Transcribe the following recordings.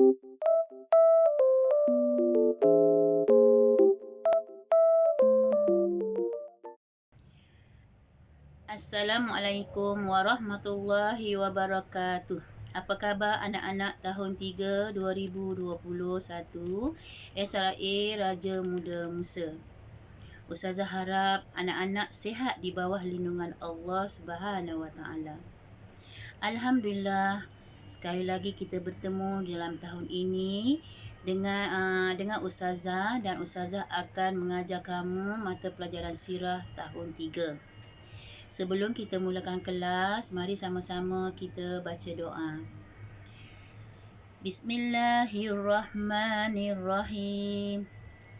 Assalamualaikum warahmatullahi wabarakatuh. Apa khabar anak-anak tahun 3 2021 SRA Raja Muda Musa? Ustazah harap anak-anak sihat di bawah lindungan Allah Subhanahu Wa Taala. Alhamdulillah, sekali lagi kita bertemu dalam tahun ini dengan Ustazah, dan Ustazah akan mengajar kamu mata pelajaran sirah tahun 3. Sebelum kita mulakan kelas, mari sama-sama kita baca doa. Bismillahirrahmanirrahim.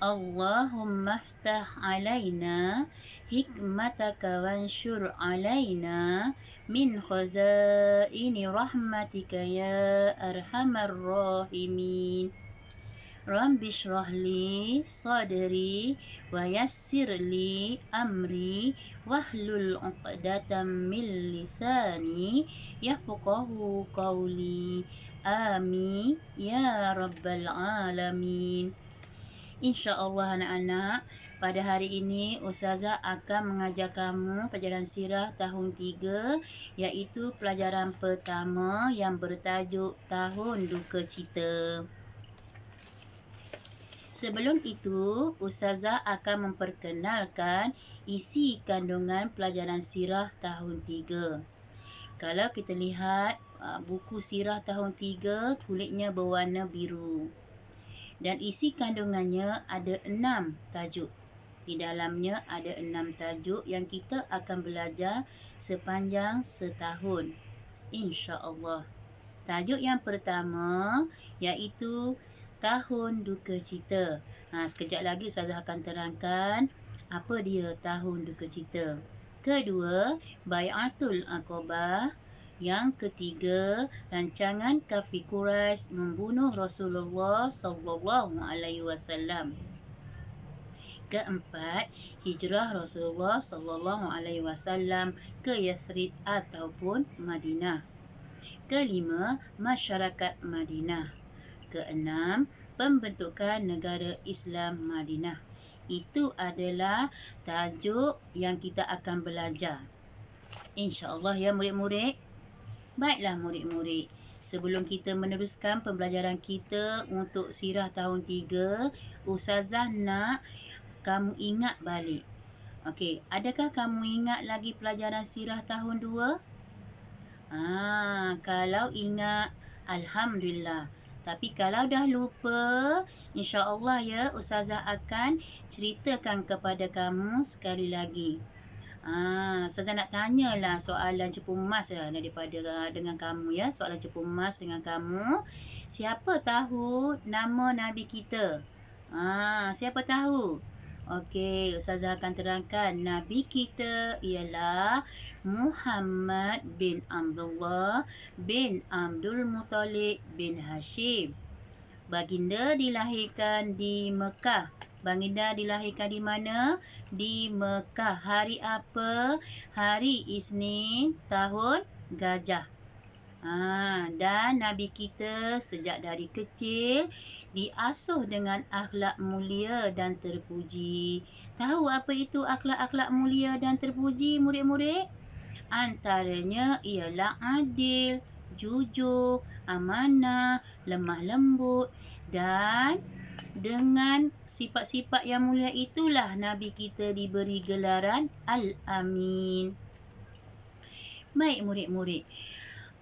Allahumma aftah alaina hikmataka wanshur alaina min khazaini rahmatika ya arhamar rahimin. Rabbi shrah li sadri wa yassir li amri wahlul 'uqdatam min lisani yafqahu qawli. Amin ya rabbal alamin. InsyaAllah anak-anak, pada hari ini Ustazah akan mengajar kamu pelajaran sirah tahun 3, iaitu pelajaran pertama yang bertajuk Tahun Duka Cita. Sebelum itu, Ustazah akan memperkenalkan isi kandungan pelajaran sirah tahun 3. Kalau kita lihat buku sirah tahun 3, kulitnya berwarna biru. Dan isi kandungannya ada 6 tajuk. Di dalamnya ada 6 tajuk yang kita akan belajar sepanjang setahun, insya-Allah. Tajuk yang pertama iaitu Tahun Duka Cita. Sekejap lagi Ustazah akan terangkan apa dia Tahun Duka Cita. Kedua, Bai'atul Aqabah. Yang ketiga, rancangan kafir Quraisy membunuh Rasulullah SAW. Keempat, hijrah Rasulullah SAW ke Yathrib ataupun Madinah. Kelima, masyarakat Madinah. Keenam, pembentukan negara Islam Madinah. Itu adalah tajuk yang kita akan belajar, insya-Allah ya murid-murid. Baiklah murid-murid, sebelum kita meneruskan pembelajaran kita untuk sirah tahun 3, Ustazah nak kamu ingat balik. Okey, adakah kamu ingat lagi pelajaran sirah tahun 2? Kalau ingat, alhamdulillah. Tapi kalau dah lupa, insya-Allah ya, Ustazah akan ceritakan kepada kamu sekali lagi. Ustazah nak tanyalah soalan cepu emas daripada dengan kamu ya. Soalan cepu emas dengan kamu. Siapa tahu nama Nabi kita? Siapa tahu? Okey, Ustazah akan terangkan. Nabi kita ialah Muhammad bin Abdullah bin Abdul Muttalib bin Hashim. Baginda dilahirkan di Mekah. Baginda dilahirkan di mana? Di Mekah. Hari apa? Hari Isnin, tahun Gajah. Dan Nabi kita sejak dari kecil diasuh dengan akhlak mulia dan terpuji. Tahu apa itu akhlak-akhlak mulia dan terpuji murid-murid? Antaranya ialah adil, jujur, amanah, lemah lembut, dan dengan sifat-sifat yang mulia itulah Nabi kita diberi gelaran Al-Amin. Baik murid-murid,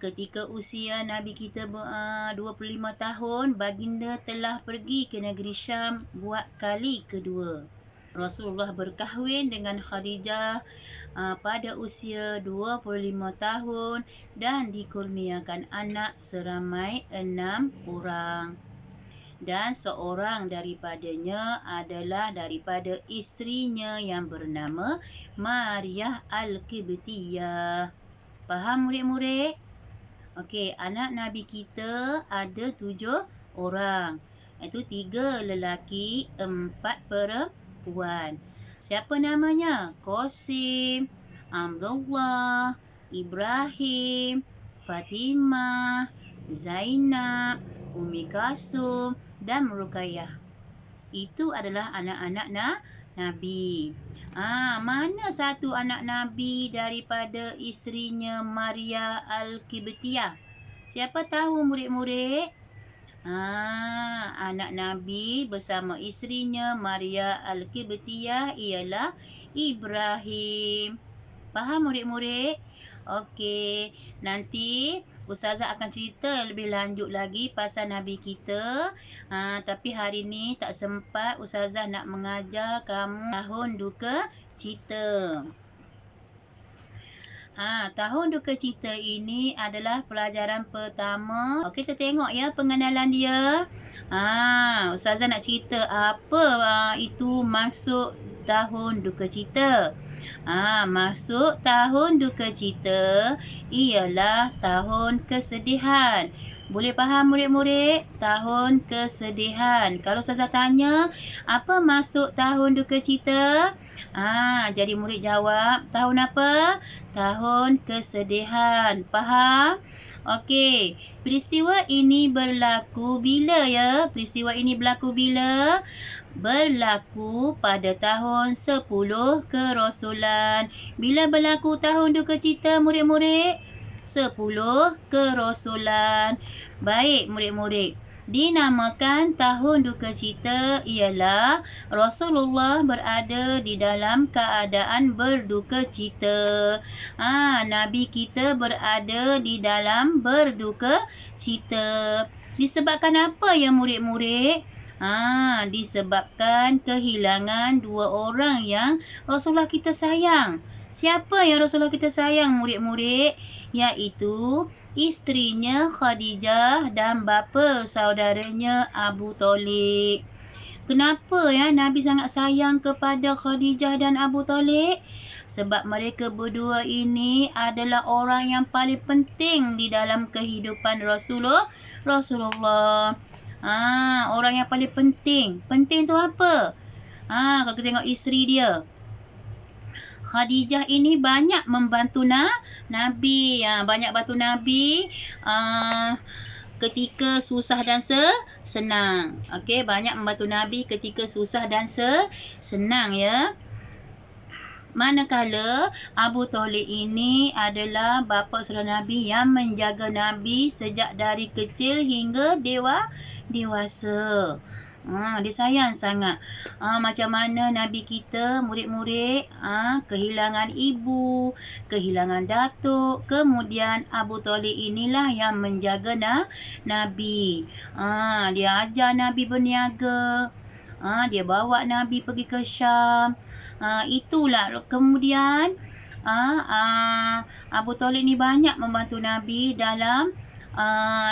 ketika usia Nabi kita 25 tahun, baginda telah pergi ke negeri Syam buat kali kedua. Rasulullah berkahwin dengan Khadijah pada usia 25 tahun dan dikurniakan anak seramai 6 orang. Dan seorang daripadanya adalah daripada isterinya yang bernama Maryah Al-Qibtiyah. Faham murid-murid? Okey, anak Nabi kita ada 7 orang. Itu 3 lelaki, 4 perempuan. Siapa namanya? Qasim, Abdullah, Ibrahim, Fatimah, Zainab, Ummi Kalsum dan Ruqayyah. Itu adalah anak-anak Nabi. Mana satu anak Nabi daripada isterinya Maria Al-Qibtiyah? Siapa tahu murid-murid? Anak Nabi bersama isterinya Maria Al-Qibtiyah ialah Ibrahim. Faham murid-murid? Okey, nanti Ustazah akan cerita lebih lanjut lagi pasal Nabi kita. Tapi hari ni tak sempat Ustazah nak mengajar kamu tahun duka cita. Tahun duka cita ini adalah pelajaran pertama. Okey, kita tengok ya pengenalan dia. Ustazah nak cerita apa itu maksud tahun duka cita. Maksud tahun duka cita ialah tahun kesedihan. Boleh faham murid-murid? Tahun kesedihan. Kalau Ustazah tanya, apa maksud tahun duka cita? Jadi murid jawab, tahun apa? Tahun kesedihan. Faham? Okey, peristiwa ini berlaku bila ya? Peristiwa ini berlaku bila? Berlaku pada tahun 10 Kerasulan. Bila berlaku tahun duka cita murid-murid? 10 Kerasulan. Baik murid-murid. Dinamakan tahun duka cita ialah Rasulullah berada di dalam keadaan berduka cita. Nabi kita berada di dalam berduka cita. Disebabkan apa ya murid-murid? Disebabkan kehilangan dua orang yang Rasulullah kita sayang. Siapa yang Rasulullah kita sayang murid-murid? Iaitu isterinya Khadijah dan bapa saudaranya Abu Talib. Kenapa ya Nabi sangat sayang kepada Khadijah dan Abu Talib? Sebab mereka berdua ini adalah orang yang paling penting di dalam kehidupan Rasulullah. Orang yang paling penting. Penting tu apa? Kalau kita tengok isteri dia, Khadijah ini banyak membantu Nabi. Banyak bantu Nabi ketika susah dan senang. Okey, banyak membantu Nabi ketika susah dan senang ya. Manakala Abu Talib ini adalah bapa saudara Nabi yang menjaga Nabi sejak dari kecil hingga dewasa. Dia sayang sangat. Macam mana Nabi kita, murid-murid, kehilangan ibu, kehilangan datuk. Kemudian Abu Talib inilah yang menjaga Nabi. Dia ajar Nabi berniaga. Dia bawa Nabi pergi ke Syam. Itulah. Kemudian Abu Talib ni banyak membantu Nabi dalam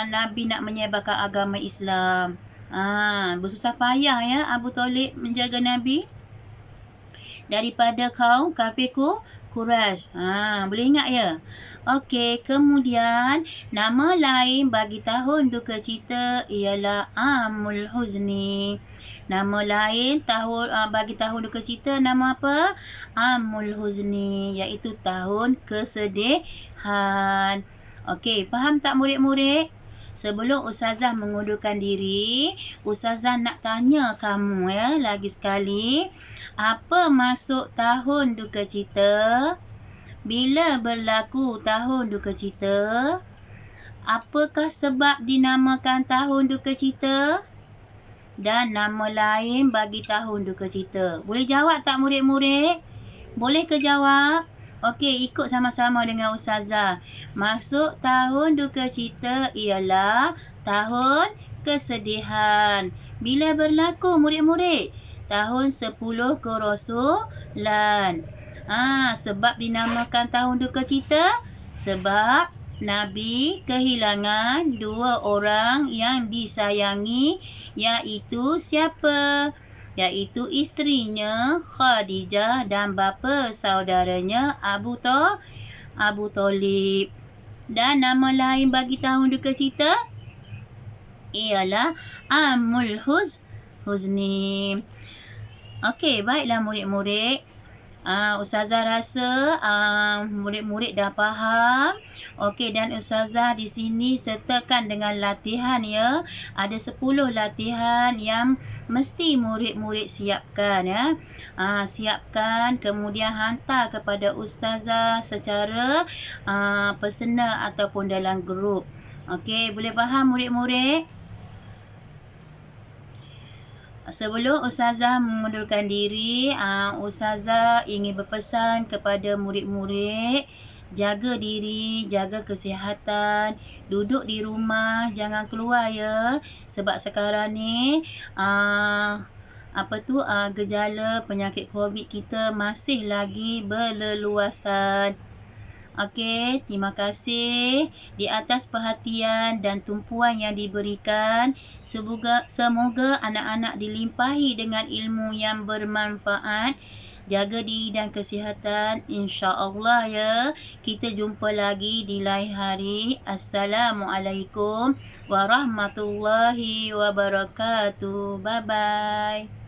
Nabi nak menyebarkan agama Islam. Bersusah payah ya Abu Talib menjaga Nabi daripada kaum kafir Quraisy. Boleh ingat ya? Okey, kemudian nama lain bagi tahun duka cita ialah Amul Huzni. Nama lain bagi tahun duka cita nama apa? Amul Huzni, iaitu tahun kesedihan. Okey, faham tak murid-murid? Sebelum Ustazah mengundurkan diri, Ustazah nak tanya kamu ya lagi sekali. Apa maksud tahun duka cita? Bila berlaku tahun duka cita? Apakah sebab dinamakan tahun duka cita? Dan nama lain bagi tahun duka cita. Boleh jawab tak murid-murid? Boleh ke jawab? Okey, ikut sama-sama dengan Ustazah. Maksud tahun duka cita ialah tahun kesedihan. Bila berlaku murid-murid? Tahun 10 Kerasulan. Sebab dinamakan tahun duka cita? Sebab Nabi kehilangan dua orang yang disayangi, iaitu siapa? Iaitu isterinya Khadijah dan bapa saudaranya Abu Talib. Dan nama lain bagi tahun duka cita ialah Amul Huzni. Okey, baiklah murid-murid. Ustazah rasa murid-murid dah faham. Okey, dan Ustazah di sini sertakan dengan latihan ya. Ada 10 latihan yang mesti murid-murid siapkan ya. Siapkan kemudian hantar kepada Ustazah secara personal ataupun dalam grup. Okey, boleh faham murid-murid? Sebelum Ustazah mengundurkan diri, Ustazah ingin berpesan kepada murid-murid, jaga diri, jaga kesihatan, duduk di rumah, jangan keluar ya. Sebab sekarang ni gejala penyakit COVID kita masih lagi berleluasan. Okey, terima kasih di atas perhatian dan tumpuan yang diberikan. Semoga anak-anak dilimpahi dengan ilmu yang bermanfaat. Jaga diri dan kesihatan, insya-Allah ya. Kita jumpa lagi di lain hari. Assalamualaikum warahmatullahi wabarakatuh. Bye bye.